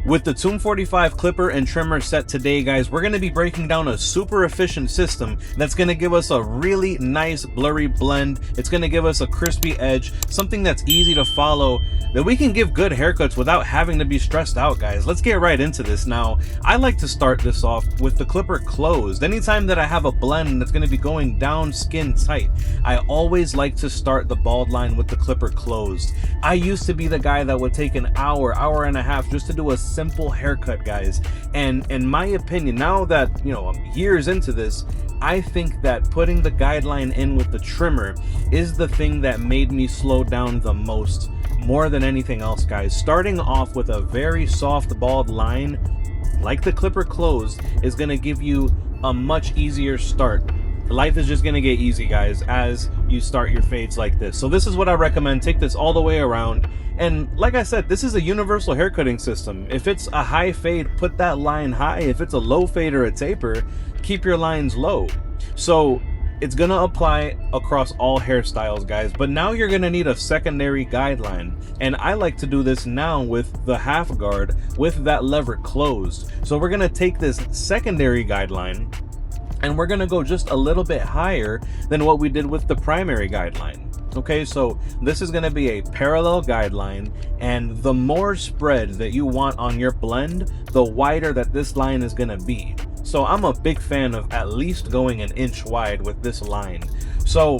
With the Tomb 45 clipper and trimmer set today, guys, we're going to be breaking down a super efficient system that's going to give us a really nice blurry blend. It's going to give us a crispy edge, something that's easy to follow, that we can give good haircuts without having to be stressed out, guys. Let's get right into this. Now, I like to start this off with the clipper closed. Anytime that I have a blend that's going to be going down skin tight, I always like to start the bald line with the clipper closed. I used to be the guy that would take an hour and a half just to do a simple haircut, guys, and in my opinion, now that I'm years into this, I think that putting the guideline in with the trimmer is the thing that made me slow down the most, more than anything else, guys. Starting off with a very soft bald line like the clipper closed is going to give you a much easier start. Life is just going to get easy, guys, as you start your fades like this. So this is what I recommend. Take this all the way around. And like I said, this is a universal haircutting system. If it's a high fade, put that line high. If it's a low fade or a taper, keep your lines low. So it's going to apply across all hairstyles, guys. But now you're going to need a secondary guideline. And I like to do this now with the half guard with that lever closed. So we're going to take this secondary guideline and we're gonna go just a little bit higher than what we did with the primary guideline. Okay, so this is gonna be a parallel guideline, and the more spread that you want on your blend, the wider that this line is gonna be. So I'm a big fan of at least going an inch wide with this line. So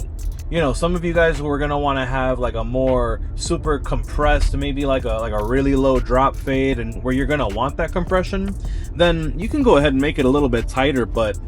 some of you guys who are gonna want to have like a more super compressed, maybe like a really low drop fade, and where you're gonna want that compression, then you can go ahead and make it a little bit tighter. But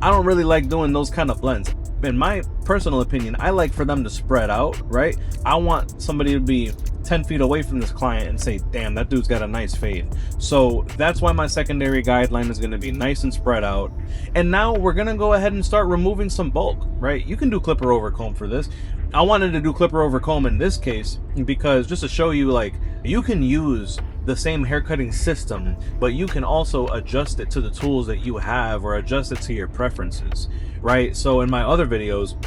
I don't really like doing those kind of blends. In my personal opinion, I like for them to spread out, right? I want somebody to be 10 feet away from this client and say, damn, that dude's got a nice fade. So that's why my secondary guideline is going to be nice and spread out. And now we're going to go ahead and start removing some bulk, right? You can do clipper over comb for this. I wanted to do clipper over comb in this case because just to show you, like, you can use the same haircutting system, but you can also adjust it to the tools that you have or adjust it to your preferences, right? So in my other videos,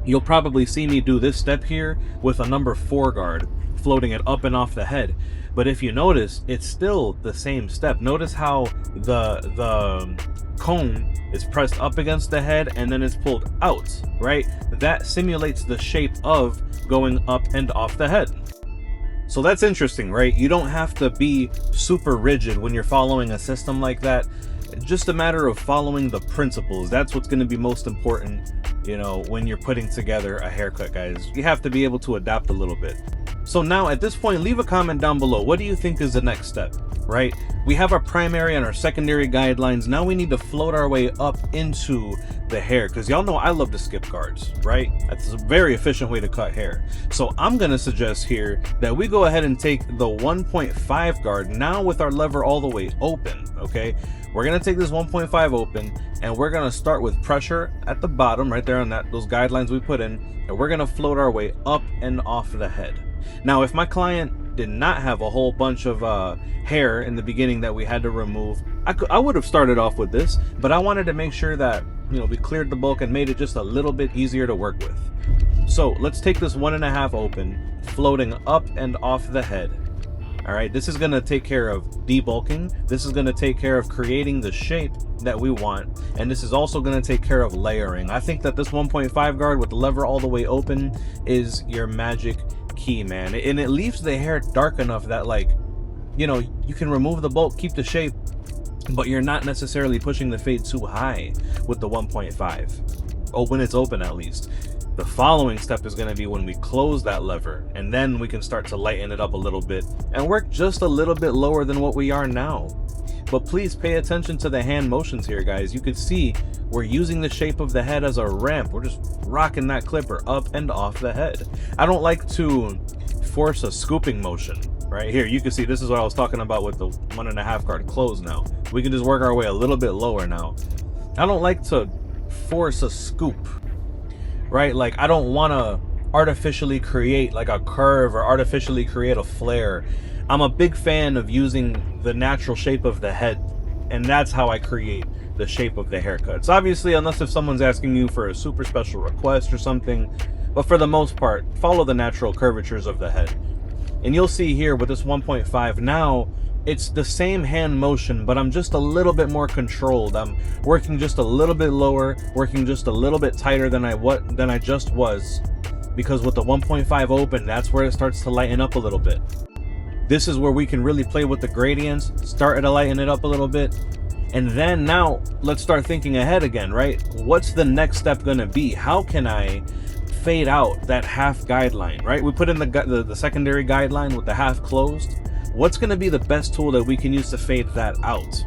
you'll probably see me do this step here with a number 4 guard, floating it up and off the head. But if you notice, it's still the same step. Notice how the comb is pressed up against the head and then it's pulled out, right? That simulates the shape of going up and off the head. So that's interesting, right? You don't have to be super rigid when you're following a system like that. It's just a matter of following the principles. That's what's going to be most important, when you're putting together a haircut, guys. You have to be able to adapt a little bit. So now at this point, leave a comment down below. What do you think is the next step, right? We have our primary and our secondary guidelines. Now we need to float our way up into the hair, because y'all know I love to skip guards, right? That's a very efficient way to cut hair. So I'm going to suggest here that we go ahead and take the 1.5 guard now with our lever all the way open, okay? We're going to take this 1.5 open and we're going to start with pressure at the bottom right there on those guidelines we put in, and we're going to float our way up and off the head. Now, if my client did not have a whole bunch of hair in the beginning that we had to remove, I would have started off with this, but I wanted to make sure that we cleared the bulk and made it just a little bit easier to work with. So let's take this 1.5 open, floating up and off the head. All right, this is going to take care of debulking. This is going to take care of creating the shape that we want, and this is also going to take care of layering. I think that this 1.5 guard with the lever all the way open is your magic key, man. And it leaves the hair dark enough that, like, you can remove the bulk, keep the shape, but you're not necessarily pushing the fade too high with the 1.5. Oh, when it's open, at least. The following step is going to be when we close that lever, and then we can start to lighten it up a little bit and work just a little bit lower than what we are now. But please pay attention to the hand motions here, guys. You can see we're using the shape of the head as a ramp. We're just rocking that clipper up and off the head. I don't like to force a scooping motion. Right here, you can see this is what I was talking about with the 1.5 guard closed. Now we can just work our way a little bit lower. Now I don't like to force a scoop, right? Like, I don't want to artificially create like a curve or artificially create a flare. I'm a big fan of using the natural shape of the head, and that's how I create the shape of the haircuts. Obviously, unless if someone's asking you for a super special request or something, but for the most part, follow the natural curvatures of the head. And you'll see here with this 1.5, now it's the same hand motion, but I'm just a little bit more controlled. I'm working just a little bit lower, working just a little bit tighter than I just was, because with the 1.5 open, that's where it starts to lighten up a little bit. This is where we can really play with the gradients, start to lighten it up a little bit. And then now let's start thinking ahead again, right? What's the next step gonna be? How can I fade out that half guideline, right? We put in the secondary guideline with the half closed. What's gonna be the best tool that we can use to fade that out?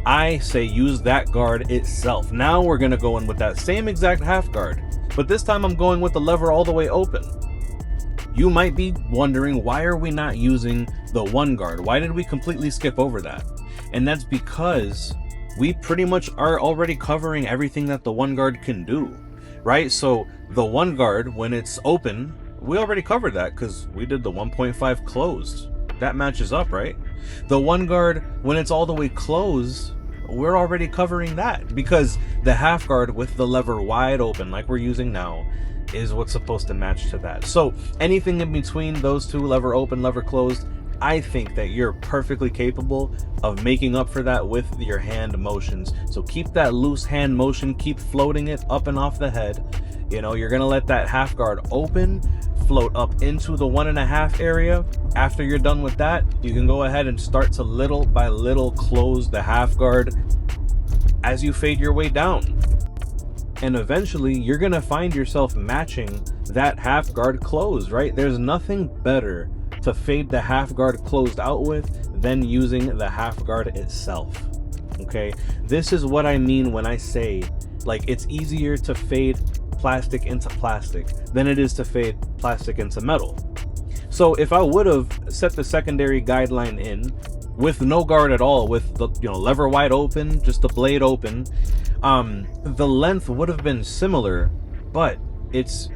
I say use that guard itself. Now we're gonna go in with that same exact half guard, but this time I'm going with the lever all the way open. You might be wondering, why are we not using the one guard? Why did we completely skip over that? And that's because we pretty much are already covering everything that the one guard can do, right? So the one guard, when it's open, we already covered that because we did the 1.5 closed. That matches up, right? The one guard, when it's all the way closed, we're already covering that because the half guard with the lever wide open, like we're using now, is what's supposed to match to that. So anything in between those two, lever open, lever closed, I think that you're perfectly capable of making up for that with your hand motions. So keep that loose hand motion, keep floating it up and off the head. You know, you're gonna let that half guard open, float up into the 1.5 area. After you're done with that, you can go ahead and start to little by little close the half guard as you fade your way down. And eventually you're gonna find yourself matching that half guard close, right? There's nothing better to fade the half guard closed out with than using the half guard itself. Okay, this is what I mean when I say, like, it's easier to fade plastic into plastic than it is to fade plastic into metal. So if I would have set the secondary guideline in with no guard at all, with the lever wide open, just the blade open, the length would have been similar, but it's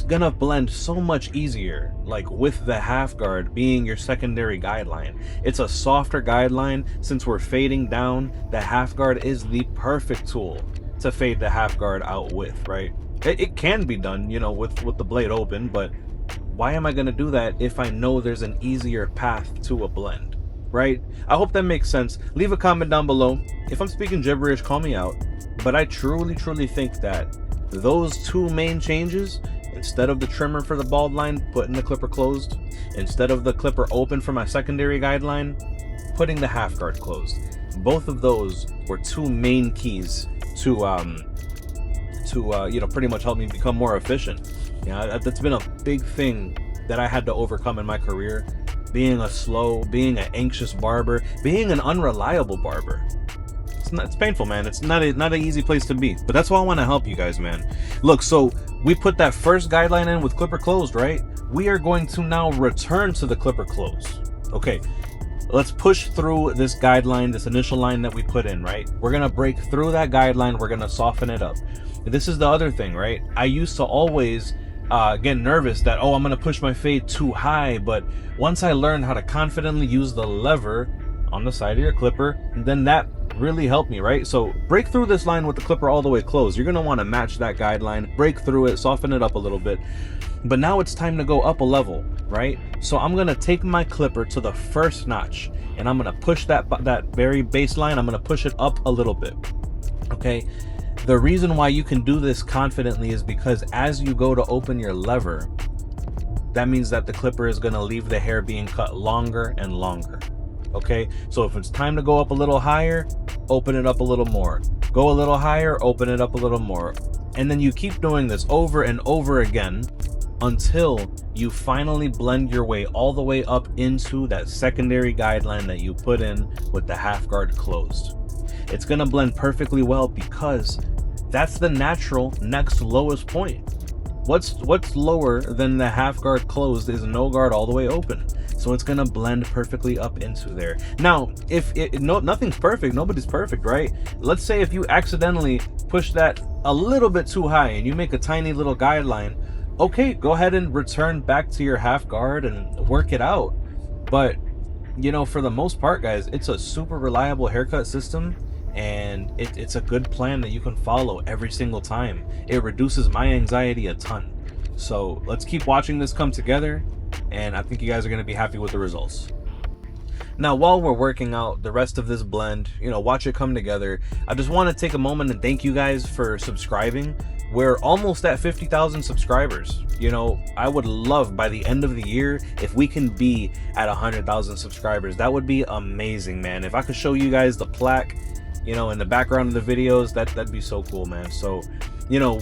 gonna blend so much easier, like with the half guard being your secondary guideline. It's a softer guideline. Since we're fading down, the half guard is the perfect tool to fade the half guard out with, right? It can be done, with the blade open, but why am I gonna do that if I know there's an easier path to a blend, right? I hope that makes sense. Leave a comment down below. If I'm speaking gibberish, call me out, but I truly think that those two main changes, instead of the trimmer for the bald line, putting the clipper closed, instead of the clipper open for my secondary guideline, putting the half guard closed, both of those were two main keys to pretty much help me become more efficient. That's been a big thing that I had to overcome in my career, being being an anxious barber, being an unreliable barber. It's painful, man. It's not an easy place to be, but that's why I want to help you guys, man. Look, so we put that first guideline in with clipper closed, right? We are going to now return to the clipper closed. Okay, let's push through this guideline, this initial line that we put in, right? We're gonna break through that guideline. We're gonna soften it up. This is the other thing, right? I used to always get nervous that, I'm gonna push my fade too high, but once I learned how to confidently use the lever on the side of your clipper, then that really helped me, right? So break through this line with the clipper all the way closed. You're gonna want to match that guideline, break through it, soften it up a little bit. But now it's time to go up a level, right? So I'm gonna take my clipper to the first notch and I'm gonna push that very baseline, I'm gonna push it up a little bit. Okay, the reason why you can do this confidently is because as you go to open your lever, that means that the clipper is gonna leave the hair being cut longer and longer. Okay, so if it's time to go up a little higher, open it up a little more, go a little higher, open it up a little more, and then you keep doing this over and over again until you finally blend your way all the way up into that secondary guideline that you put in with the half guard closed. It's gonna blend perfectly well because that's the natural next lowest point. What's lower than the half guard closed is no guard all the way open. So it's gonna blend perfectly up into there. Now, nothing's perfect, nobody's perfect, right? Let's say if you accidentally push that a little bit too high and you make a tiny little guideline, okay, go ahead and return back to your half guard and work it out. But, for the most part, guys, it's a super reliable haircut system, and it's a good plan that you can follow every single time. It reduces my anxiety a ton. So let's keep watching this come together, and I think you guys are going to be happy with the results. Now, while we're working out the rest of this blend, watch it come together, I just want to take a moment and thank you guys for subscribing. We're almost at 50,000 subscribers. I would love by the end of the year if we can be at 100,000 subscribers. That would be amazing, man. If I could show you guys the plaque, in the background of the videos, that'd be so cool, man. So,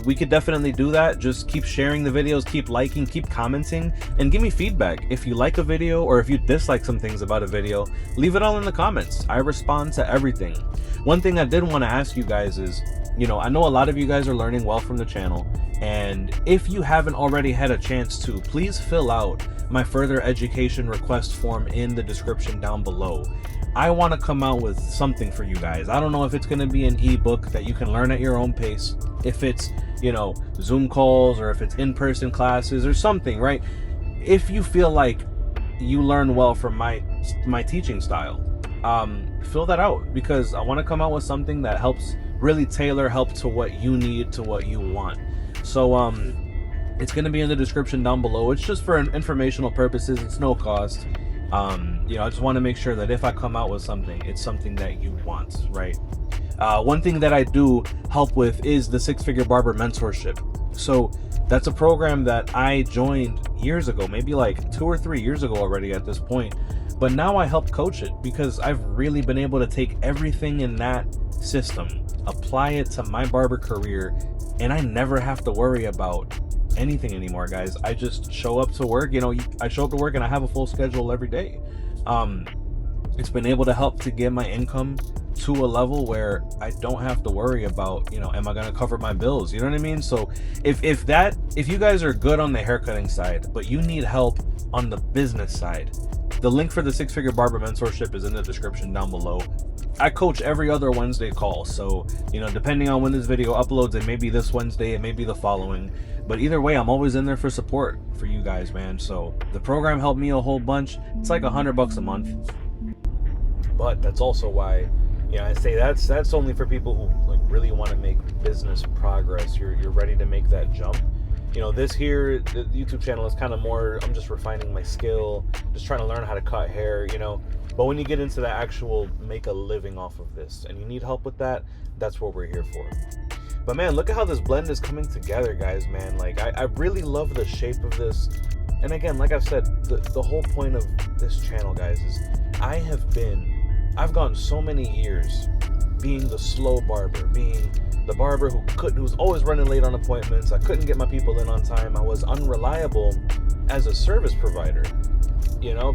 we could definitely do that. Just keep sharing the videos, keep liking, keep commenting, and give me feedback. If you like a video or if you dislike some things about a video, leave it all in the comments. I respond to everything. One thing I did want to ask you guys is, I know a lot of you guys are learning well from the channel, and if you haven't already had a chance to, please fill out my further education request form in the description down below. I want to come out with something for you guys. I don't know if it's going to be an ebook that you can learn at your own pace, if it's, Zoom calls, or if it's in-person classes or something, right? If you feel like you learn well from my teaching style, fill that out, because I want to come out with something that helps really tailor help to what you need, to what you want. So it's going to be in the description down below. It's just for informational purposes. It's no cost. I just want to make sure that if I come out with something, it's something that you want, right? One thing that I do help with is the Six Figure Barber Mentorship. So that's a program that I joined years ago, maybe like 2 or 3 years ago already at this point. But now I help coach it, because I've really been able to take everything in that system, apply it to my barber career, and I never have to worry about anything anymore, guys. I just show up to work. I show up to work and I have a full schedule every day. It's been able to help to get my income to a level where I don't have to worry about, am I going to cover my bills? You know what I mean? So if you guys are good on the haircutting side, but you need help on the business side, the link for the Six Figure Barber Mentorship is in the description down below. I coach every other Wednesday call, so depending on when this video uploads, it may be this Wednesday, it may be the following, but either way, I'm always in there for support for you guys, man. So the program helped me a whole bunch. It's like $100 a month, but that's also why I say that's only for people who like really want to make business progress. You're ready to make that jump. This here, the YouTube channel is kind of more, I'm just refining my skill, just trying to learn how to cut hair, but when you get into the actual make a living off of this and you need help with that, that's what we're here for. But man, look at how this blend is coming together, guys, man. Like I really love the shape of this. And again, like I've said, the whole point of this channel, guys, is I've gone so many years being the slow barber, being the barber who's always running late on appointments. I couldn't get my people in on time. I was unreliable as a service provider,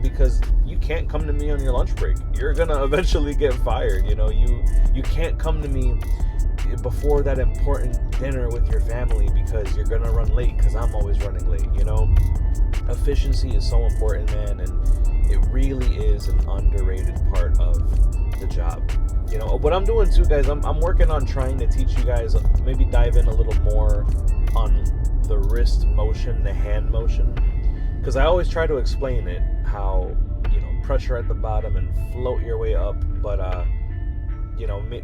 because you can't come to me on your lunch break. You're gonna eventually get fired. You can't come to me before that important dinner with your family, because you're gonna run late, because I'm always running late. Efficiency is so important, man, and it really is an underrated part of the job. What I'm doing too, guys, I'm working on trying to teach you guys, maybe dive in a little more on the wrist motion, the hand motion, because I always try to explain it, how pressure at the bottom and float your way up, but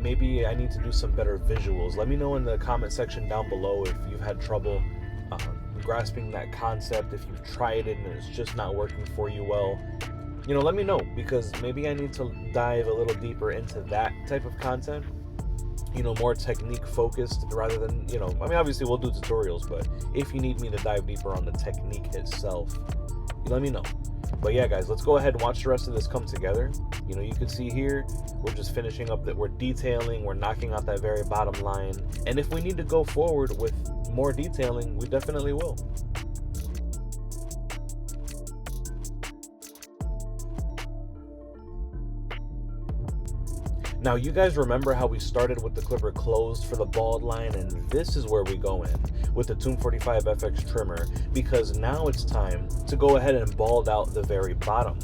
maybe I need to do some better visuals. Let me know in the comment section down below if you've had trouble grasping that concept, if you've tried it and it's just not working for you well. Let me know, because maybe I need to dive a little deeper into that type of content, more technique focused rather than, obviously we'll do tutorials, but if you need me to dive deeper on the technique itself, let me know. But yeah, guys, let's go ahead and watch the rest of this come together. You can see here, we're just finishing up, that we're detailing, we're knocking out that very bottom line. And if we need to go forward with more detailing, we definitely will. Now, you guys remember how we started with the clipper closed for the bald line, and this is where we go in with the Tomb 45 FX trimmer, because now it's time to go ahead and bald out the very bottom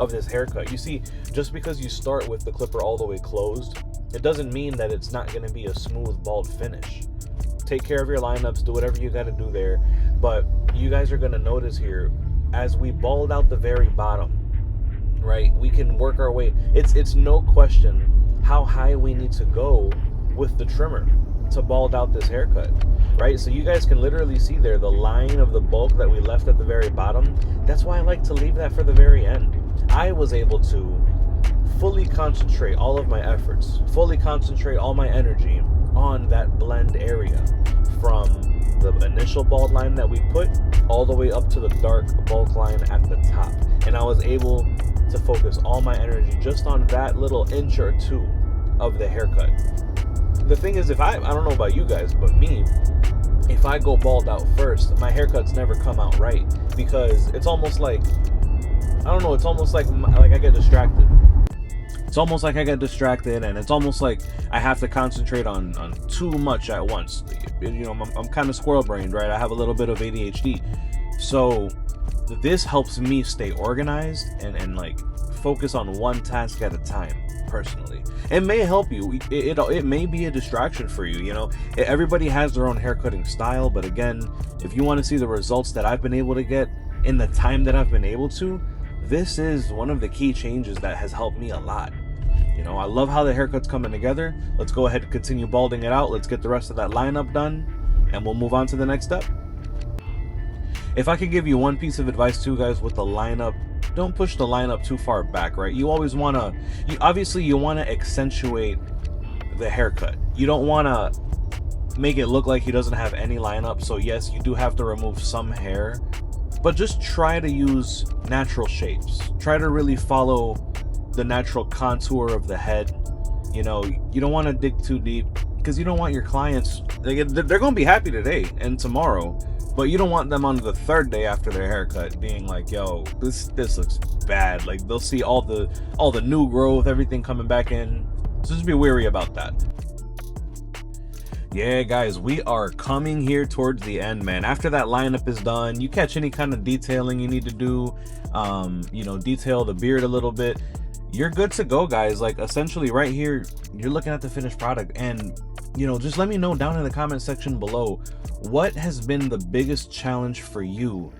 of this haircut. You see, just because you start with the clipper all the way closed, it doesn't mean that it's not going to be a smooth bald finish. Take care of your lineups, do whatever you got to do there, but you guys are going to notice here, as we bald out the very bottom, right, we can work our way. It's no question how high we need to go with the trimmer to bald out this haircut, right? So you guys can literally see there the line of the bulk that we left at the very bottom. That's why I like to leave that for the very end. I was able to fully concentrate all of my efforts, fully concentrate all my energy on that blend area, from the initial bald line that we put all the way up to the dark bulk line at the top. And I was able to focus all my energy just on that little inch or two of the haircut. The thing is, if I don't know about you guys, but me, if I go bald out first, my haircuts never come out right, because it's almost like, I don't know, it's almost like I get distracted. It's almost like I get distracted, and it's almost like I have to concentrate on too much at once. You know, I'm kind of squirrel brained, right? I have a little bit of ADHD. So this helps me stay organized and like focus on one task at a time. Personally, it may help you. It may be a distraction for you. You know, everybody has their own haircutting style, but again, if you want to see the results that I've been able to get in the time that I've been able to, this is one of the key changes that has helped me a lot. You know, I love how the haircut's coming together. Let's go ahead and continue balding it out. Let's get the rest of that lineup done, and we'll move on to the next step. If I could give you one piece of advice too, guys, with the lineup, don't push the lineup too far back, right? You always want to, obviously you want to accentuate the haircut. You don't want to make it look like he doesn't have any lineup. So yes, you do have to remove some hair, but just try to use natural shapes. Try to really follow the natural contour of the head. You know, you don't want to dig too deep, because you don't want your clients, they're going to be happy today and tomorrow, but you don't want them on the third day after their haircut being like, yo, this looks bad. Like, they'll see all the new growth, everything coming back in. So just be wary about that. Yeah, guys, we are coming here towards the end, man. After that lineup is done, you catch any kind of detailing you need to do, you know, detail the beard a little bit, you're good to go, guys. Like, essentially right here, you're looking at the finished product. And, you know, just let me know down in the comment section below, what has been the biggest challenge for you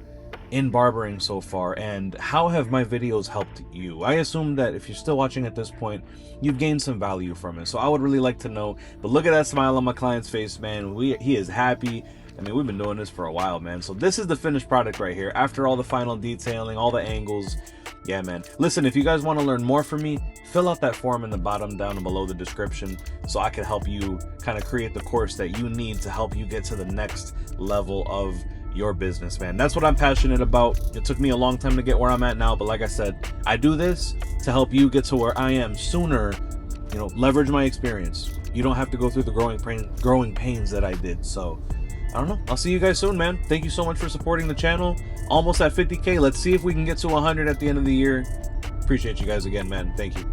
in barbering so far, and how have my videos helped you? I assume that if you're still watching at this point, you've gained some value from it, so I would really like to know. But look at that smile on my client's face, man. He is happy. I mean, we've been doing this for a while, man. So this is the finished product right here, after all the final detailing, all the angles. Yeah, man. Listen, if you guys want to learn more from me, fill out that form in the bottom down below the description, so I can help you kind of create the course that you need to help you get to the next level of your business, man. That's what I'm passionate about. It took me a long time to get where I'm at now, but like I said, I do this to help you get to where I am sooner. You know, leverage my experience. You don't have to go through the growing pains that I did. So I don't know, I'll see you guys soon, man. Thank you so much for supporting the channel. Almost at 50K. Let's see if we can get to 100 at the end of the year. Appreciate you guys again, man. Thank you.